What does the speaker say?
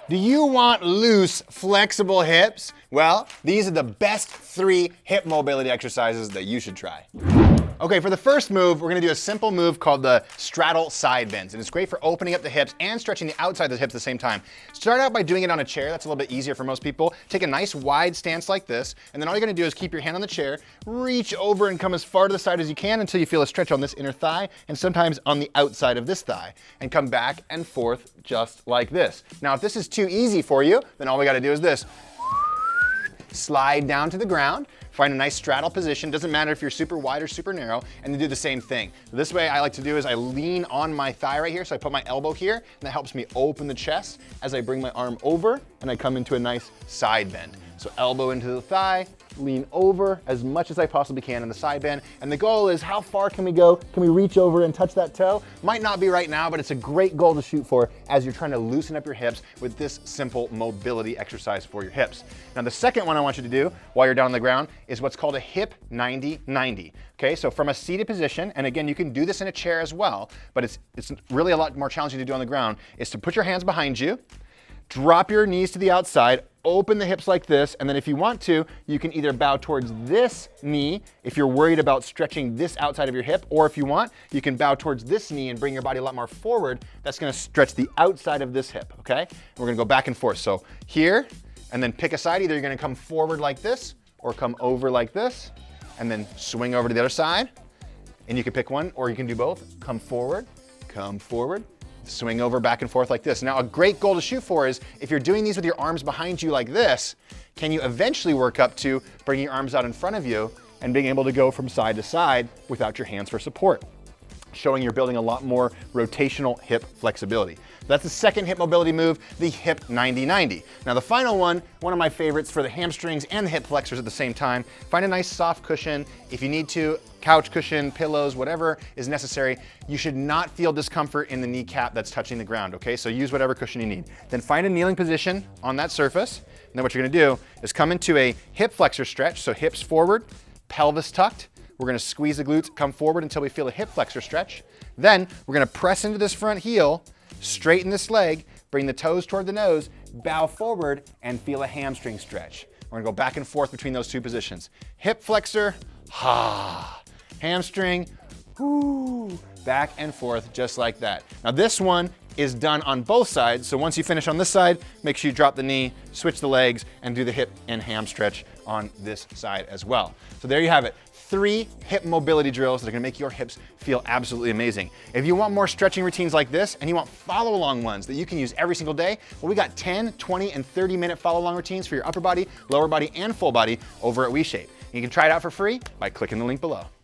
Do you want loose, flexible hips? Well, these are the best 3 hip mobility exercises that you should try. Okay, for the first move, we're gonna do a simple move called the straddle side bends. And it's great for opening up the hips and stretching the outside of the hips at the same time. Start out by doing it on a chair. That's a little bit easier for most people. Take a nice wide stance like this, and then all you're gonna do is keep your hand on the chair, reach over and come as far to the side as you can until you feel a stretch on this inner thigh, and sometimes on the outside of this thigh, and come back and forth just like this. Now, if this is too easy for you, then all we gotta do is this. Slide down to the ground, find a nice straddle position. Doesn't matter if you're super wide or super narrow, and then do the same thing. This way I like to do is I lean on my thigh right here, so I put my elbow here, and that helps me open the chest as I bring my arm over, and I come into a nice side bend. So elbow into the thigh, lean over as much as I possibly can in the side bend. And the goal is, how far can we go? Can we reach over and touch that toe? Might not be right now, but it's a great goal to shoot for as you're trying to loosen up your hips with this simple mobility exercise for your hips. Now, the second one I want you to do while you're down on the ground is what's called a hip 90-90. Okay, so from a seated position, and again, you can do this in a chair as well, but it's really a lot more challenging to do on the ground, is to put your hands behind you, drop your knees to the outside, open the hips like this, and then if you want to, you can either bow towards this knee if you're worried about stretching this outside of your hip, or if you want, you can bow towards this knee and bring your body a lot more forward. That's gonna stretch the outside of this hip, okay? And we're gonna go back and forth. So here, and then pick a side. Either you're gonna come forward like this, or come over like this, and then swing over to the other side. And you can pick one, or you can do both. Come forward, swing over back and forth like this. Now, a great goal to shoot for is, if you're doing these with your arms behind you like this, can you eventually work up to bringing your arms out in front of you and being able to go from side to side without your hands for support, showing you're building a lot more rotational hip flexibility. That's the second hip mobility move, the hip 90-90. Now, the final one of my favorites for the hamstrings and the hip flexors at the same time. Find a nice soft cushion. If you need to, couch cushion, pillows, whatever is necessary. You should not feel discomfort in the kneecap that's touching the ground, okay? So use whatever cushion you need. Then find a kneeling position on that surface. And then what you're gonna do is come into a hip flexor stretch, so hips forward, pelvis tucked. We're gonna squeeze the glutes, come forward until we feel a hip flexor stretch. Then we're gonna press into this front heel, straighten this leg, bring the toes toward the nose, bow forward, and feel a hamstring stretch. We're gonna go back and forth between those two positions. Hip flexor, ha. Hamstring, whoo. Back and forth just like that. Now, this one is done on both sides. So once you finish on this side, make sure you drop the knee, switch the legs, and do the hip and ham stretch on this side as well. So there you have it. 3 hip mobility drills that are gonna make your hips feel absolutely amazing. If you want more stretching routines like this, and you want follow along ones that you can use every single day, well, we got 10, 20, and 30-minute follow along routines for your upper body, lower body, and full body over at WeShape. You can try it out for free by clicking the link below.